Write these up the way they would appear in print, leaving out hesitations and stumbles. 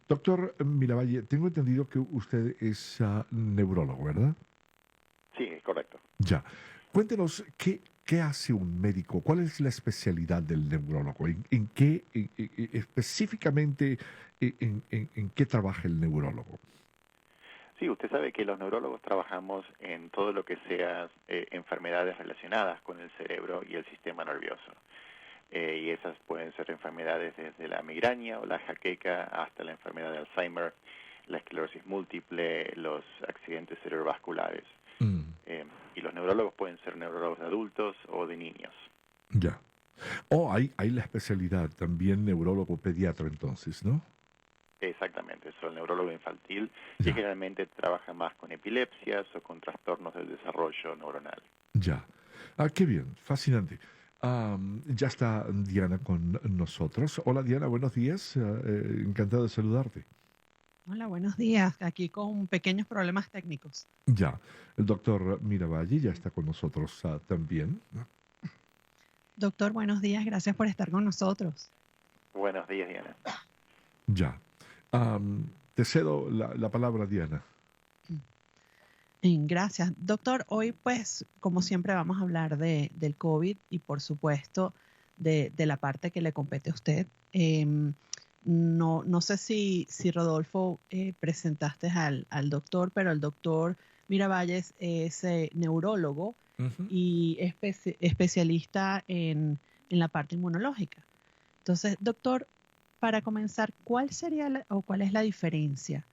Doctor Miravalle, tengo entendido que usted es neurólogo, ¿verdad? Sí, es correcto. Ya. Cuéntenos, ¿qué hace un médico? ¿Cuál es la especialidad del neurólogo? ¿En qué, específicamente, en qué trabaja el neurólogo? Sí, usted sabe que los neurólogos trabajamos en todo lo que sea enfermedades relacionadas con el cerebro y el sistema nervioso. Y esas pueden ser enfermedades desde la migraña o la jaqueca hasta la enfermedad de Alzheimer, la esclerosis múltiple, los accidentes cerebrovasculares. Mm, Eh, y los neurólogos pueden ser neurólogos de adultos o de niños. ya. Oh, hay la especialidad también neurólogo pediatra entonces, ¿no? Exactamente, soy el neurólogo infantil que Ya, generalmente trabaja más con epilepsias o con trastornos del desarrollo neuronal. ya. Ah, qué bien, fascinante. Ya está Diana con nosotros. Hola Diana, buenos días. Encantado de saludarte. Hola, buenos días. Aquí con pequeños problemas técnicos. Ya, el doctor Miravalle ya está con nosotros también. Doctor, buenos días. Gracias por estar con nosotros. Buenos días, Diana. Ya. Te cedo la palabra, Diana. Gracias. Doctor, hoy pues como siempre vamos a hablar del COVID y por supuesto de la parte que le compete a usted. No sé si Rodolfo presentaste al doctor, pero el doctor Miravalles es neurólogo Ujú. y especialista en la parte inmunológica. Entonces, doctor, para comenzar, ¿cuál sería o cuál es la diferencia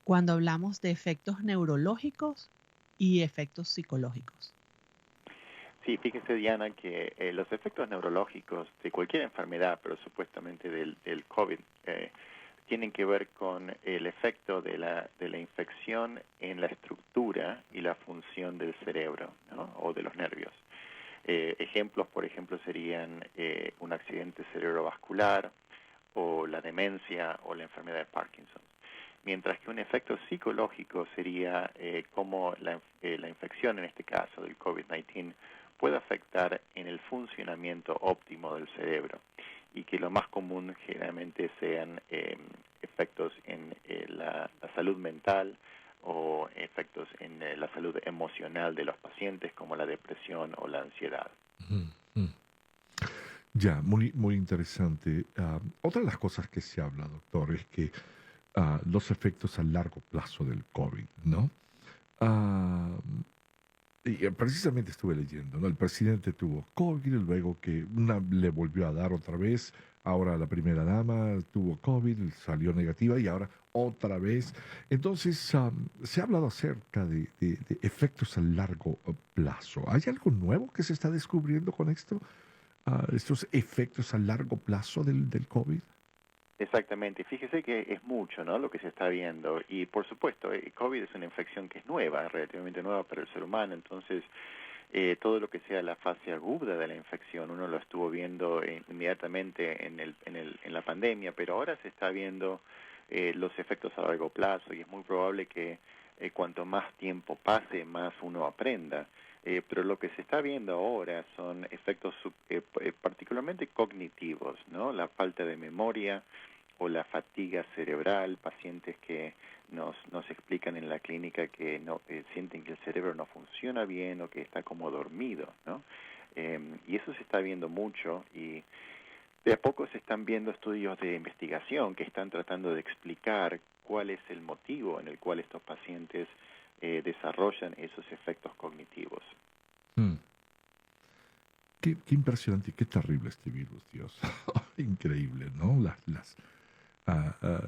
cuando hablamos de efectos neurológicos y efectos psicológicos? Sí, fíjese, Diana, que los efectos neurológicos de cualquier enfermedad, pero supuestamente del COVID, tienen que ver con el efecto de la infección en la estructura y la función del cerebro, ¿no? O de los nervios. Ejemplos, por ejemplo, serían un accidente cerebrovascular o la demencia o la enfermedad de Parkinson. Mientras que un efecto psicológico sería cómo la infección, en este caso del COVID-19, puede afectar en el funcionamiento óptimo del cerebro y que lo más común generalmente sean efectos en la salud mental o efectos en la salud emocional de los pacientes como la depresión o la ansiedad. Ujú, ujú. Ya, muy, muy interesante. Otra de las cosas que se habla, doctor, es que los efectos a largo plazo del COVID, ¿no? Ah, y precisamente estuve leyendo, ¿no? El presidente tuvo COVID, luego que le volvió a dar otra vez, ahora la primera dama tuvo COVID, salió negativa y ahora otra vez. Entonces, se ha hablado acerca de efectos a largo plazo. ¿Hay algo nuevo que se está descubriendo con esto? Estos efectos a largo plazo del COVID. Exactamente, fíjese que es mucho, ¿no?, lo que se está viendo y por supuesto, COVID es una infección que es nueva, relativamente nueva para el ser humano, entonces todo lo que sea la fase aguda de la infección, uno lo estuvo viendo inmediatamente en la pandemia, pero ahora se está viendo los efectos a largo plazo y es muy probable que cuanto más tiempo pase, más uno aprenda. Pero lo que se está viendo ahora son efectos particularmente cognitivos, ¿no? La falta de memoria o la fatiga cerebral, pacientes que nos explican en la clínica que no sienten que el cerebro no funciona bien o que está como dormido, ¿no? Y eso se está viendo mucho y de a poco se están viendo estudios de investigación que están tratando de explicar cuál es el motivo en el cual estos pacientes desarrollan esos efectos cognitivos. Hmm. Qué impresionante y qué terrible este virus, Dios. Increíble, ¿no? ah, ah,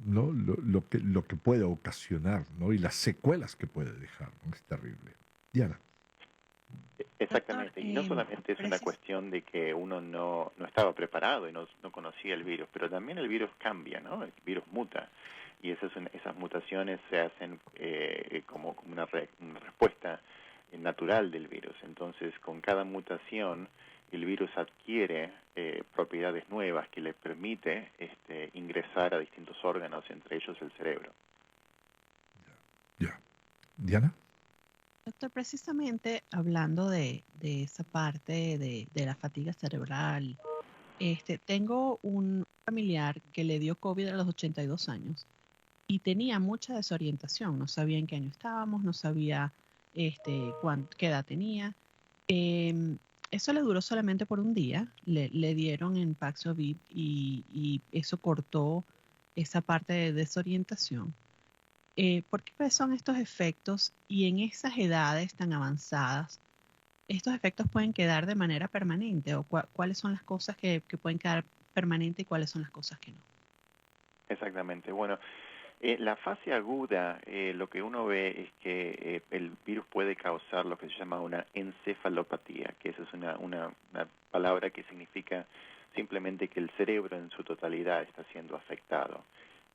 ¿No? Lo que puede ocasionar, ¿no? Y las secuelas que puede dejar, ¿no? Es terrible. Diana. Doctor, Exactamente, y no solamente es una cuestión de que uno no estaba preparado y no conocía el virus, pero también el virus cambia, ¿no? El virus muta, y esas mutaciones se hacen como una respuesta natural del virus. Entonces, con cada mutación, el virus adquiere propiedades nuevas que le permite ingresar a distintos órganos, entre ellos el cerebro. Ya. Diana. doctor, precisamente hablando de esa parte de la fatiga cerebral, Tengo un familiar que le dio COVID a los 82 años y tenía mucha desorientación. No sabía en qué año estábamos, no sabía qué edad tenía. Eso le duró solamente por un día. Le dieron en Paxlovid y eso cortó esa parte de desorientación. ¿Por qué son estos efectos y en esas edades tan avanzadas? ¿Estos efectos pueden quedar de manera permanente o cuáles son las cosas que pueden quedar permanentes y cuáles son las cosas que no? Exactamente. Bueno, la fase aguda, lo que uno ve es que el virus puede causar lo que se llama una encefalopatía, que esa es una palabra que significa simplemente que el cerebro en su totalidad está siendo afectado.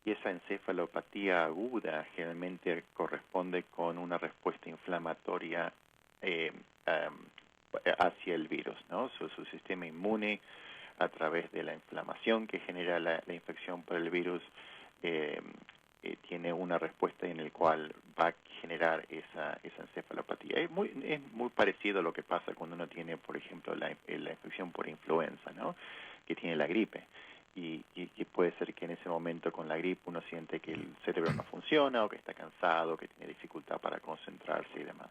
Y esa encefalopatía aguda generalmente corresponde con una respuesta inflamatoria hacia el virus, ¿no? Su sistema inmune, a través de la inflamación que genera la infección por el virus, tiene una respuesta en la cual va a generar esa encefalopatía. Es muy parecido a lo que pasa cuando uno tiene, por ejemplo, la infección por influenza, ¿no? Que tiene la gripe. Y puede ser que en ese momento con la gripe uno siente que el cerebro no funciona o que está cansado, que tiene dificultad para concentrarse y demás.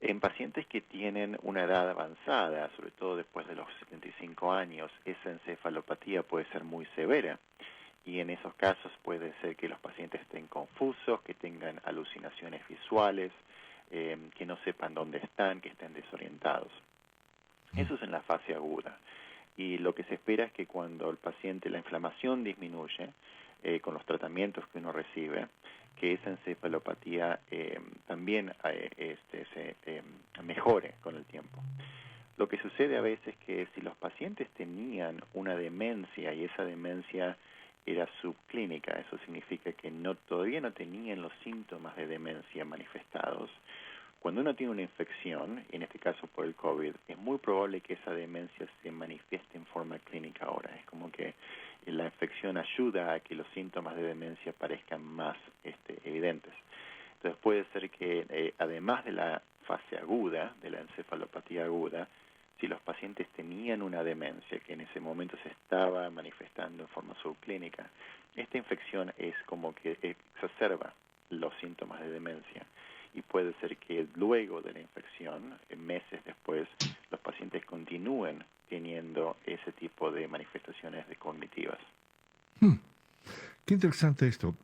En pacientes que tienen una edad avanzada, sobre todo después de los 75 años, esa encefalopatía puede ser muy severa. Y en esos casos puede ser que los pacientes estén confusos, que tengan alucinaciones visuales, que no sepan dónde están, que estén desorientados. Eso es en la fase aguda. Y lo que se espera es que cuando el paciente, la inflamación disminuye, con los tratamientos que uno recibe, que esa encefalopatía también se mejore con el tiempo. Lo que sucede a veces es que si los pacientes tenían una demencia y esa demencia era subclínica, eso significa que todavía no tenían los síntomas de demencia manifestados. Cuando uno tiene una infección, en este caso por el COVID, es muy probable que esa demencia se manifieste en forma clínica ahora. Es como que la infección ayuda a que los síntomas de demencia parezcan más evidentes. Entonces puede ser que además de la fase aguda, de la encefalopatía aguda, si los pacientes tenían una demencia que en ese momento se estaba manifestando en forma subclínica, esta infección es como que exacerba los síntomas de demencia. Y puede ser que luego de la infección, meses después, los pacientes continúen teniendo ese tipo de manifestaciones cognitivas. Qué interesante esto.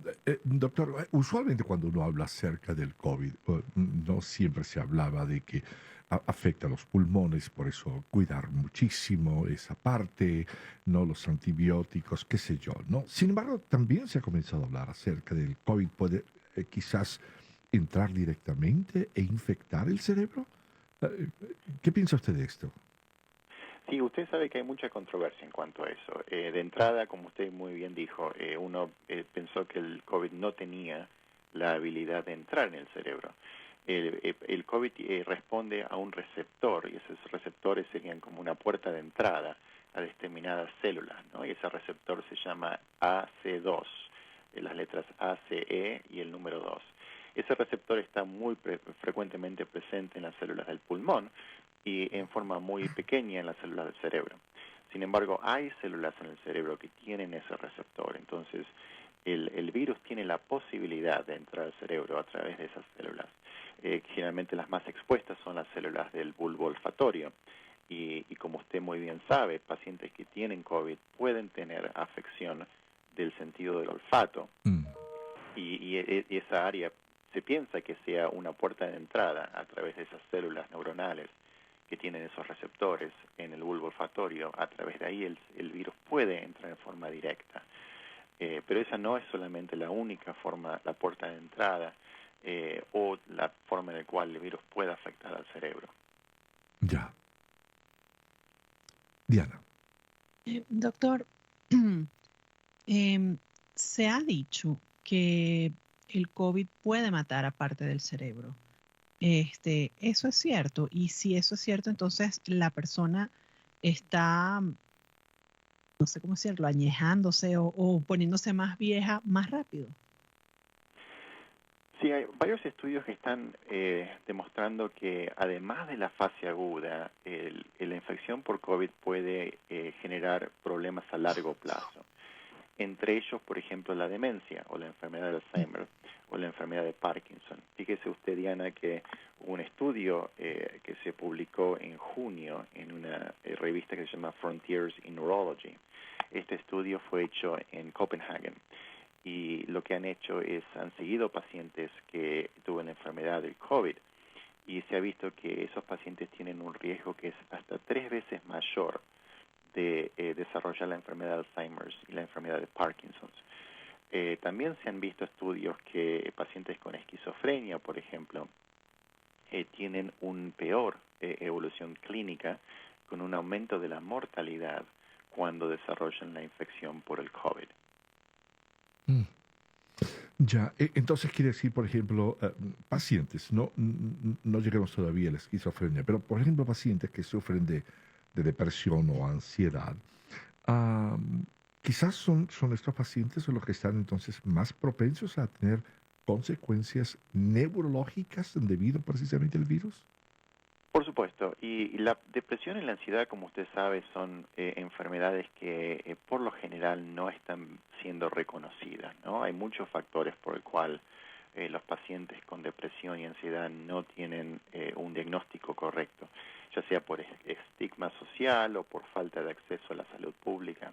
Doctor, usualmente cuando uno habla acerca del COVID, no siempre se hablaba de que afecta a los pulmones, por eso cuidar muchísimo esa parte, no los antibióticos, qué sé yo, ¿no? Sin embargo, también se ha comenzado a hablar acerca del COVID, puede quizás entrar directamente e infectar el cerebro. ¿Qué piensa usted de esto? Sí, usted sabe que hay mucha controversia en cuanto a eso. De entrada, como usted muy bien dijo, uno pensó que el COVID no tenía la habilidad de entrar en el cerebro. El COVID responde a un receptor, y esos receptores serían como una puerta de entrada a determinadas células, ¿no? Y ese receptor se llama AC2, las letras ACE y el número 2. Ese receptor está muy frecuentemente presente en las células del pulmón y en forma muy pequeña en las células del cerebro. Sin embargo, hay células en el cerebro que tienen ese receptor. Entonces, el virus tiene la posibilidad de entrar al cerebro a través de esas células. Generalmente las más expuestas son las células del bulbo olfatorio. Y como usted muy bien sabe, pacientes que tienen COVID pueden tener afección del sentido del olfato. Y esa área se piensa que sea una puerta de entrada a través de esas células neuronales que tienen esos receptores en el bulbo olfatorio. A través de ahí el virus puede entrar en forma directa. Pero esa no es solamente la única forma, la puerta de entrada o la forma en la cual el virus puede afectar al cerebro. Ya. Diana. Doctor, se ha dicho que el COVID puede matar a parte del cerebro. Eso es cierto. Y si eso es cierto, entonces la persona está, no sé cómo decirlo, añejándose o poniéndose más vieja más rápido. Sí, hay varios estudios que están demostrando que además de la fase aguda, la infección por COVID puede generar problemas a largo plazo. Entre ellos, por ejemplo, la demencia o la enfermedad de Alzheimer o la enfermedad de Parkinson. Fíjese usted, Diana, que hubo un estudio que se publicó en junio en una revista que se llama Frontiers in Neurology. Este estudio fue hecho en Copenhagen y lo que han hecho es han seguido pacientes que tuvieron la enfermedad del COVID y se ha visto que esos pacientes tienen un riesgo que es hasta 3 veces mayor de desarrollar la enfermedad de Alzheimer y la enfermedad de Parkinson. También se han visto estudios que pacientes con esquizofrenia, por ejemplo, tienen un peor evolución clínica con un aumento de la mortalidad cuando desarrollan la infección por el COVID. Mm. Ya, entonces quiere decir, por ejemplo, pacientes, no lleguemos todavía a la esquizofrenia, pero por ejemplo pacientes que sufren de depresión o ansiedad, ah, quizás son estos pacientes los que están entonces más propensos a tener consecuencias neurológicas debido precisamente al virus. Por supuesto, y la depresión y la ansiedad, como usted sabe, son enfermedades que por lo general no están siendo reconocidas, ¿no? Hay muchos factores por el cual los pacientes con depresión y ansiedad no tienen un diagnóstico correcto, ya sea por estigma social o por falta de acceso a la salud pública.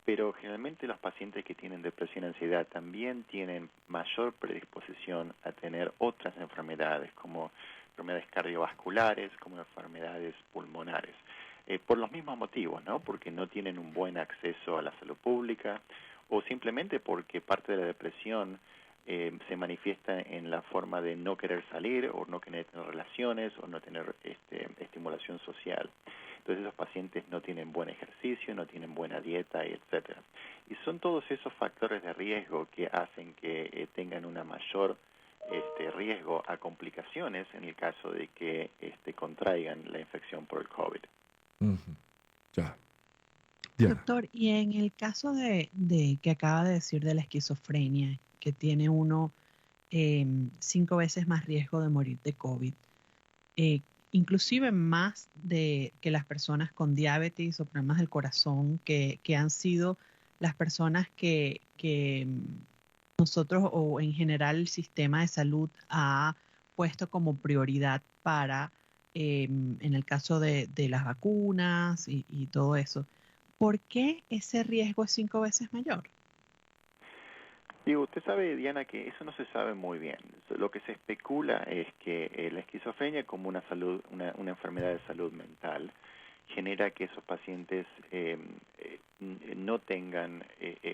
Pero generalmente los pacientes que tienen depresión y ansiedad también tienen mayor predisposición a tener otras enfermedades, como enfermedades cardiovasculares, como enfermedades pulmonares, por los mismos motivos, ¿no? Porque no tienen un buen acceso a la salud pública o simplemente porque parte de la depresión se manifiesta en la forma de no querer salir o no querer tener relaciones o no tener estimulación social. Entonces esos pacientes no tienen buen ejercicio, no tienen buena dieta, etcétera. Y son todos esos factores de riesgo que hacen que tengan una mayor riesgo a complicaciones en el caso de que contraigan la infección por el COVID. Ujú. Ya, Diana. Doctor, y en el caso de que acaba de decir de la esquizofrenia, que tiene uno 5 veces más riesgo de morir de COVID, eh, inclusive más de que las personas con diabetes o problemas del corazón, que han sido las personas que nosotros o en general el sistema de salud ha puesto como prioridad para, en el caso de las vacunas y todo eso. ¿Por qué ese riesgo es 5 veces mayor? Y usted sabe, Diana, que eso no se sabe muy bien. Lo que se especula es que la esquizofrenia como una enfermedad de salud mental genera que esos pacientes no tengan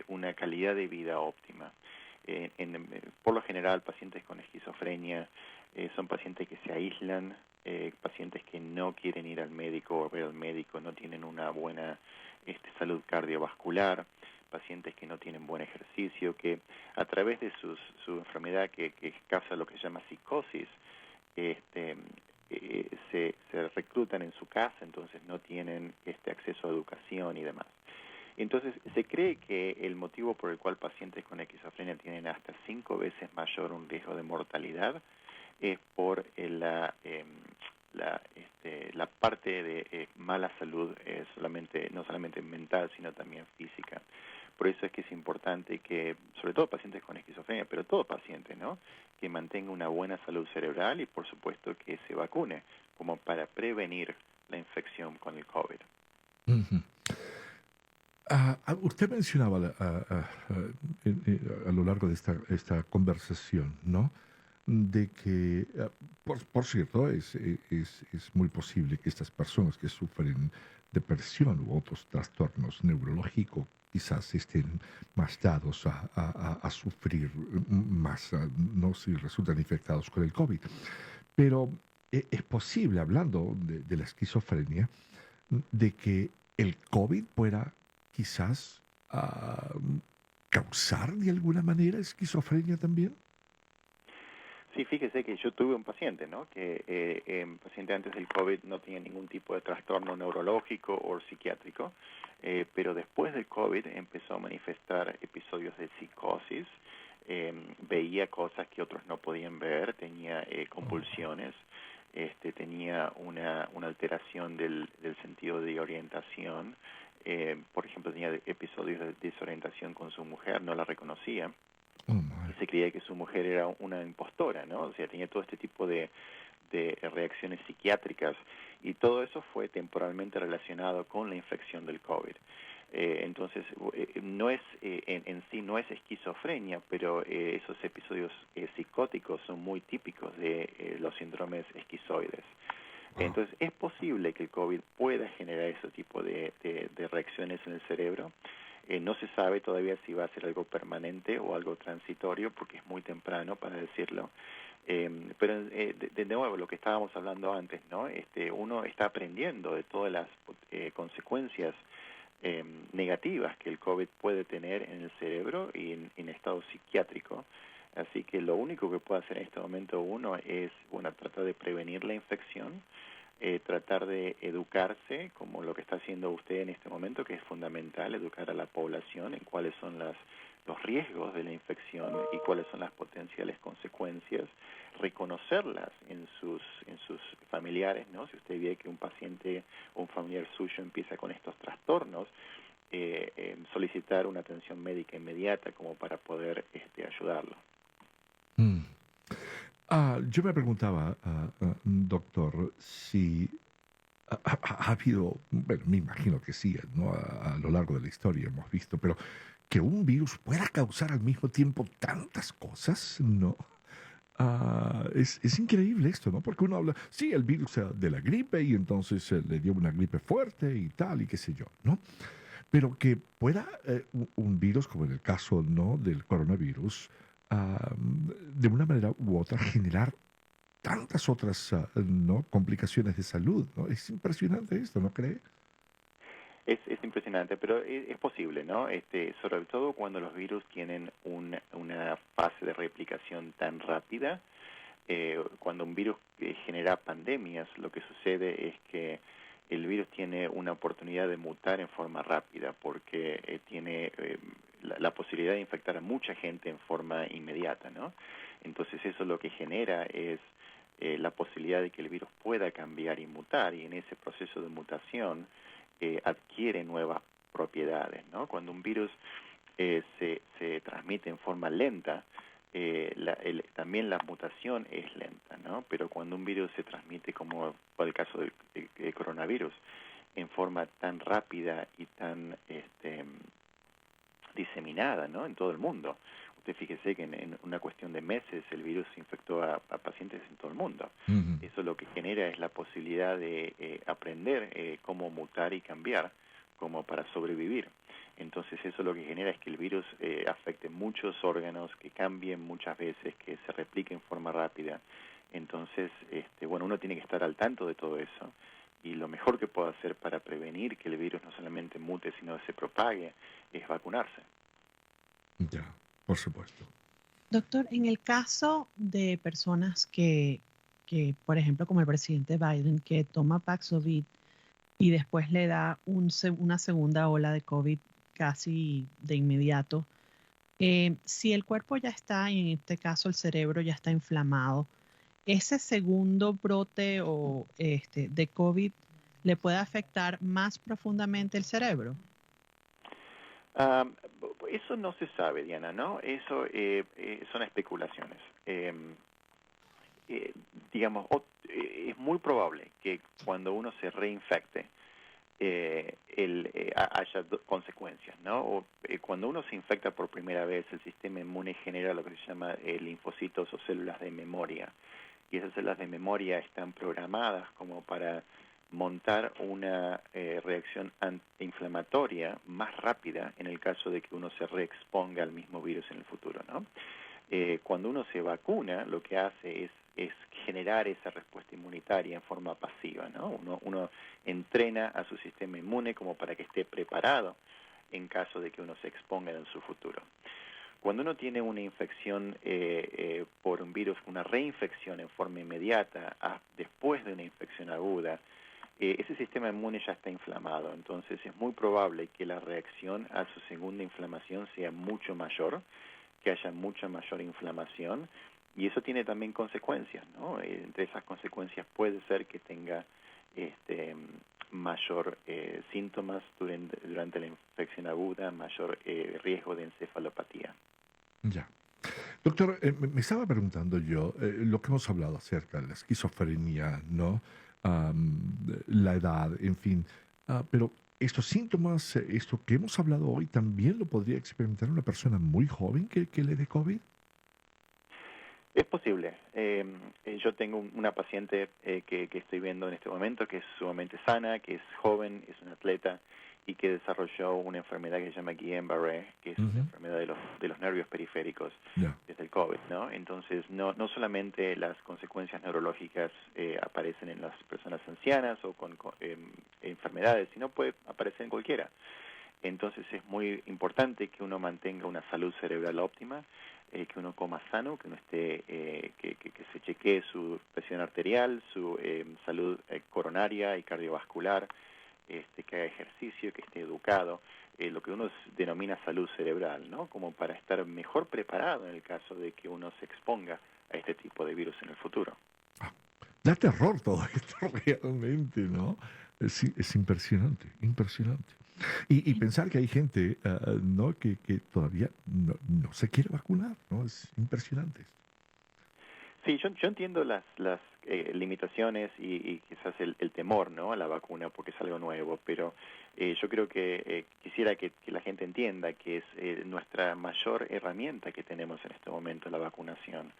una calidad de vida óptima. Por lo general, pacientes con esquizofrenia son pacientes que se aíslan, pacientes que no quieren ir al médico o ver al médico, no tienen una buena salud cardiovascular, pacientes que no tienen buen ejercicio, que a través de su enfermedad que causa lo que se llama psicosis, se reclutan en su casa, entonces no tienen acceso a educación y demás. Entonces, se cree que el motivo por el cual pacientes con esquizofrenia tienen hasta 5 veces mayor un riesgo de mortalidad es por la parte de mala salud, no solamente mental, sino también física. Por eso es que es importante que, sobre todo pacientes con esquizofrenia, pero todo paciente, ¿no?, que mantenga una buena salud cerebral y, por supuesto, que se vacune, como para prevenir la infección con el COVID. Ujú. Usted mencionaba a lo largo de esta conversación, ¿no? De que, por cierto, es muy posible que estas personas que sufren depresión u otros trastornos neurológicos quizás estén más dados a sufrir más, no si resultan infectados con el COVID. Pero es posible, hablando de la esquizofrenia, de que el COVID pueda quizás causar de alguna manera esquizofrenia también. Sí, fíjese que yo tuve un paciente, ¿no?, que paciente antes del COVID no tenía ningún tipo de trastorno neurológico o psiquiátrico, pero después del COVID empezó a manifestar episodios de psicosis, veía cosas que otros no podían ver, tenía convulsiones, tenía una alteración del sentido de orientación. Por ejemplo, tenía episodios de desorientación con su mujer, no la reconocía y se creía que su mujer era una impostora, ¿no? O sea, tenía todo este tipo de reacciones psiquiátricas y todo eso fue temporalmente relacionado con la infección del COVID. Entonces, no es en sí no es esquizofrenia, pero esos episodios psicóticos son muy típicos de los síndromes esquizoides. Entonces, es posible que el COVID pueda generar ese tipo de reacciones en el cerebro. No se sabe todavía si va a ser algo permanente o algo transitorio, porque es muy temprano para decirlo. Pero de nuevo, lo que estábamos hablando antes, ¿no? Uno está aprendiendo de todas las consecuencias negativas que el COVID puede tener en el cerebro y en estado psiquiátrico. Así que lo único que puede hacer en este momento uno es, tratar de prevenir la infección, tratar de educarse, como lo que está haciendo usted en este momento, que es fundamental, educar a la población en cuáles son los riesgos de la infección y cuáles son las potenciales consecuencias, reconocerlas en sus familiares, ¿no? Si usted ve que un paciente o un familiar suyo empieza con estos trastornos, solicitar una atención médica inmediata como para poder ayudarlo. Mm. Yo me preguntaba, doctor, si ha habido, bueno, me imagino que sí, ¿no? A lo largo de la historia hemos visto, pero que un virus pueda causar al mismo tiempo tantas cosas, ¿no? Es increíble esto, ¿no? Porque uno habla, sí, el virus de la gripe y entonces le dio una gripe fuerte y tal y qué sé yo, ¿no? Pero que pueda un virus, como en el caso, ¿no? Del coronavirus, de una manera u otra generar tantas otras, ¿no? Complicaciones de salud, ¿no? Es impresionante esto, ¿no cree? Es impresionante, pero es posible, ¿no? Sobre todo cuando los virus tienen una fase de replicación tan rápida. Cuando un virus genera pandemias, lo que sucede es que el virus tiene una oportunidad de mutar en forma rápida porque tiene la posibilidad de infectar a mucha gente en forma inmediata, ¿no? Entonces eso lo que genera es la posibilidad de que el virus pueda cambiar y mutar, y en ese proceso de mutación adquiere nuevas propiedades, ¿no? Cuando un virus se transmite en forma lenta, también la mutación es lenta, ¿no? Pero cuando un virus se transmite, como fue el caso del coronavirus, en forma tan rápida y tan diseminada, ¿no? En todo el mundo. Usted fíjese que en una cuestión de meses el virus infectó a pacientes en todo el mundo. Ujú. Eso lo que genera es la posibilidad de aprender cómo mutar y cambiar como para sobrevivir. Entonces eso lo que genera es que el virus afecte muchos órganos, que cambien muchas veces, que se replique en forma rápida. Entonces, uno tiene que estar al tanto de todo eso. Y lo mejor que puede hacer para prevenir que el virus no solamente mute, sino se propague, es vacunarse. Ya, por supuesto. Doctor, en el caso de personas por ejemplo, como el presidente Biden, que toma Paxlovid y después le da una segunda ola de COVID casi de inmediato, si el cuerpo ya está, y en este caso el cerebro ya está inflamado, ese segundo brote de COVID le puede afectar más profundamente el cerebro. Eso no se sabe, Diana, ¿no? Eso son especulaciones. Digamos, es muy probable que cuando uno se reinfecte, haya consecuencias, ¿no? Cuando uno se infecta por primera vez, el sistema inmune genera lo que se llama linfocitos o células de memoria. Y esas células de memoria están programadas como para montar una reacción antiinflamatoria más rápida en el caso de que uno se reexponga al mismo virus en el futuro, ¿no? Cuando uno se vacuna, lo que hace es generar esa respuesta inmunitaria en forma pasiva, ¿no? Uno entrena a su sistema inmune como para que esté preparado en caso de que uno se exponga en su futuro. Cuando uno tiene una infección por un virus, una reinfección en forma inmediata, después de una infección aguda, ese sistema inmune ya está inflamado. Entonces es muy probable que la reacción a su segunda inflamación sea mucho mayor, que haya mucha mayor inflamación, y eso tiene también consecuencias, ¿no? Entre esas consecuencias puede ser que tenga mayor síntomas durante la infección aguda, mayor riesgo de encefalopatía. Ya. Doctor, me estaba preguntando yo, lo que hemos hablado acerca de la esquizofrenia, ¿no? La edad, en fin. Pero estos síntomas, esto que hemos hablado hoy, ¿también lo podría experimentar una persona muy joven que le dé COVID? Es posible. Yo tengo una paciente que estoy viendo en este momento que es sumamente sana, que es joven, es una atleta y que desarrolló una enfermedad que se llama Guillain-Barré, que es una Ujú. enfermedad de los nervios periféricos Ya. desde el COVID, ¿no? Entonces, no solamente las consecuencias neurológicas aparecen en las personas ancianas o con enfermedades, sino puede aparecer en cualquiera. Entonces es muy importante que uno mantenga una salud cerebral óptima, que uno coma sano, que uno esté, que se chequee su presión arterial, su salud coronaria y cardiovascular, que haga ejercicio, que esté educado, lo que uno denomina salud cerebral, ¿no? Como para estar mejor preparado en el caso de que uno se exponga a este tipo de virus en el futuro. Ah, da terror todo esto realmente, ¿no? Es impresionante, impresionante. Y pensar que hay gente, ¿no? Que todavía no se quiere vacunar, ¿no? Es impresionante esto. Sí, yo entiendo las limitaciones y quizás el temor, ¿no?, a la vacuna porque es algo nuevo, pero yo creo que quisiera que la gente entienda que es nuestra mayor herramienta que tenemos en este momento, la vacunación,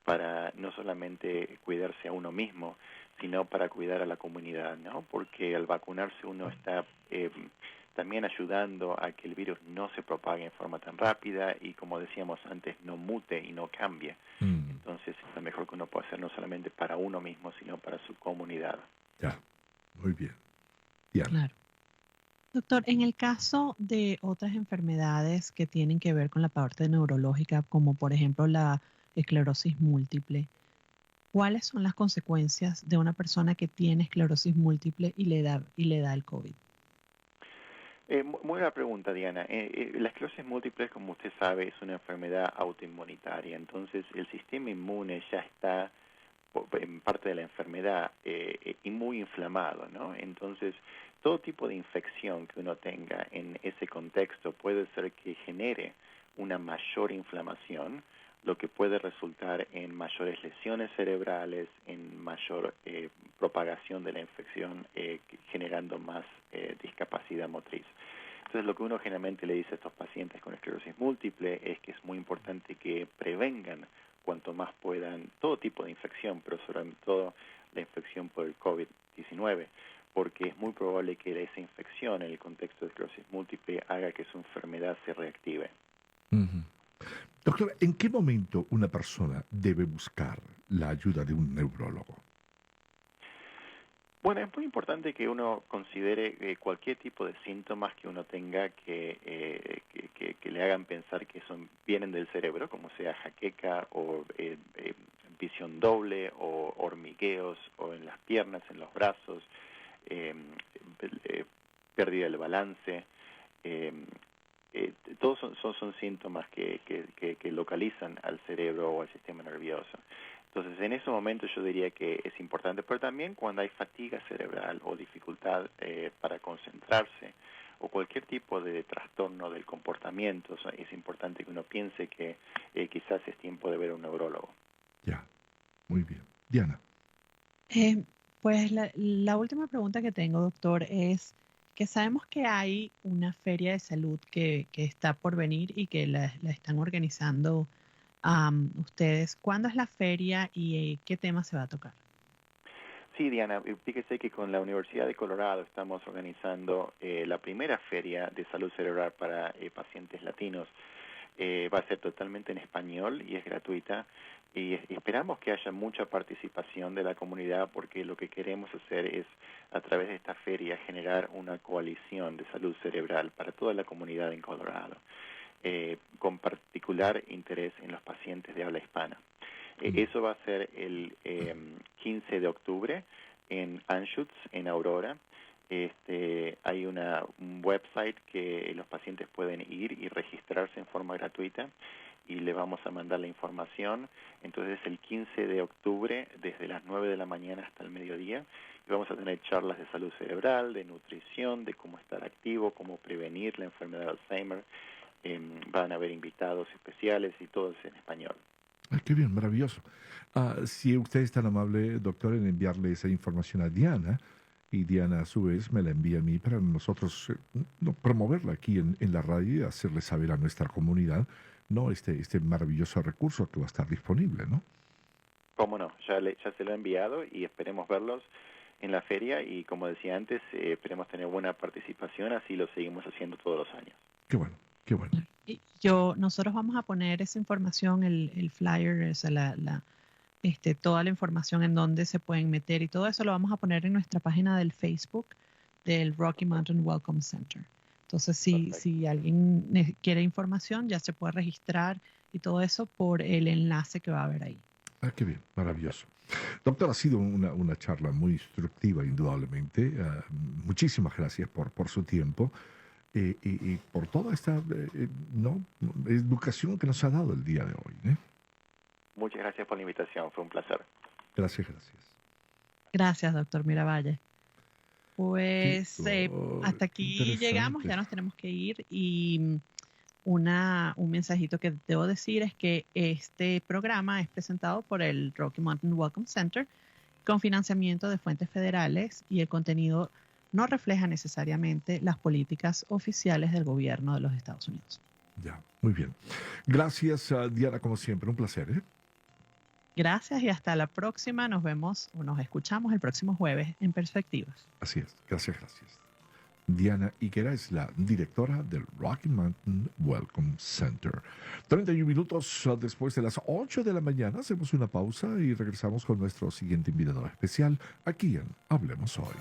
para no solamente cuidarse a uno mismo, sino para cuidar a la comunidad, ¿no? Porque al vacunarse uno está también ayudando a que el virus no se propague en forma tan rápida y, como decíamos antes, no mute y no cambie. Mm, Entonces es lo mejor que uno puede hacer no solamente para uno mismo, sino para su comunidad. ya, muy bien. Diana. Claro. Doctor, en el caso de otras enfermedades que tienen que ver con la parte neurológica, como por ejemplo la esclerosis múltiple, ¿cuáles son las consecuencias de una persona que tiene esclerosis múltiple y le da el COVID? Muy buena pregunta, Diana. La esclerosis múltiple, como usted sabe, es una enfermedad autoinmunitaria. Entonces, el sistema inmune ya está en parte de la enfermedad y muy inflamado, ¿no? Entonces, todo tipo de infección que uno tenga en ese contexto puede ser que genere una mayor inflamación, lo que puede resultar en mayores lesiones cerebrales, en mayor propagación de la infección, generando más discapacidad motriz. Entonces, lo que uno generalmente le dice a estos pacientes con esclerosis múltiple es que es muy importante que prevengan cuanto más puedan todo tipo de infección, pero sobre todo la infección por el COVID-19, porque es muy probable que esa infección en el contexto de esclerosis múltiple haga que su enfermedad se reactive. Ujú. Doctor, ¿en qué momento una persona debe buscar la ayuda de un neurólogo? Bueno, es muy importante que uno considere cualquier tipo de síntomas que uno tenga que le hagan pensar que vienen del cerebro, como sea jaqueca o visión doble o hormigueos o en las piernas, en los brazos, eh, pérdida del balance. eh, Todos son síntomas que localizan al cerebro o al sistema nervioso. Entonces, en ese momento yo diría que es importante, pero también cuando hay fatiga cerebral o dificultad para concentrarse o cualquier tipo de trastorno del comportamiento, es importante que uno piense que quizás es tiempo de ver a un neurólogo. Ya, muy bien. Diana. Eh, pues la última pregunta que tengo, doctor, es que sabemos que hay una feria de salud que está por venir y que la están organizando ustedes. ¿Cuándo es la feria y qué tema se va a tocar? Sí, Diana, fíjese que con la Universidad de Colorado estamos organizando la primera feria de salud cerebral para pacientes latinos. Va a ser totalmente en español y es gratuita y esperamos que haya mucha participación de la comunidad porque lo que queremos hacer es a través de esta feria generar una coalición de salud cerebral para toda la comunidad en Colorado, con particular interés en los pacientes de habla hispana. Eso va a ser el 15 de octubre en Anschutz, en Aurora. Hay un website que los pacientes pueden ir y registrarse en forma gratuita y le vamos a mandar la información. Entonces el 15 de octubre desde las 9 de la mañana hasta el mediodía y vamos a tener charlas de salud cerebral, de nutrición, de cómo estar activo, cómo prevenir la enfermedad de Alzheimer. Van a haber invitados especiales y todo es en español. Qué bien, maravilloso. Si usted es tan amable, doctor, en enviarle esa información a Diana, y Diana a su vez me la envía a mí para nosotros promoverla aquí en la radio y hacerle saber a nuestra comunidad este maravilloso recurso que va a estar disponible, ¿no? Cómo no, ya se lo he enviado y esperemos verlos en la feria y como decía antes, esperemos tener buena participación, así lo seguimos haciendo todos los años. Qué bueno, qué bueno. Nosotros vamos a poner esa información, el flyer, toda la información en donde se pueden meter y todo eso lo vamos a poner en nuestra página del Facebook del Rocky Mountain Welcome Center. Entonces, si alguien quiere información, ya se puede registrar y todo eso por el enlace que va a haber ahí. Qué bien, maravilloso. Doctor, ha sido una charla muy instructiva, indudablemente. Muchísimas gracias por su tiempo y por toda esta educación que nos ha dado el día de hoy. Muchas gracias por la invitación, fue un placer. Gracias. Gracias, doctor Miravalle. Pues hasta aquí llegamos, ya nos tenemos que ir y un mensajito que debo decir es que este programa es presentado por el Rocky Mountain Welcome Center con financiamiento de fuentes federales y el contenido no refleja necesariamente las políticas oficiales del gobierno de los Estados Unidos. Ya, muy bien. Gracias, Diana, como siempre, un placer. Gracias y hasta la próxima. Nos vemos o nos escuchamos el próximo jueves en Perspectivas. Así es, gracias. Diana Higuera es la directora del Rocky Mountain Welcome Center. 31 minutos después de las 8 de la mañana hacemos una pausa y regresamos con nuestro siguiente invitado especial aquí en Hablemos Hoy.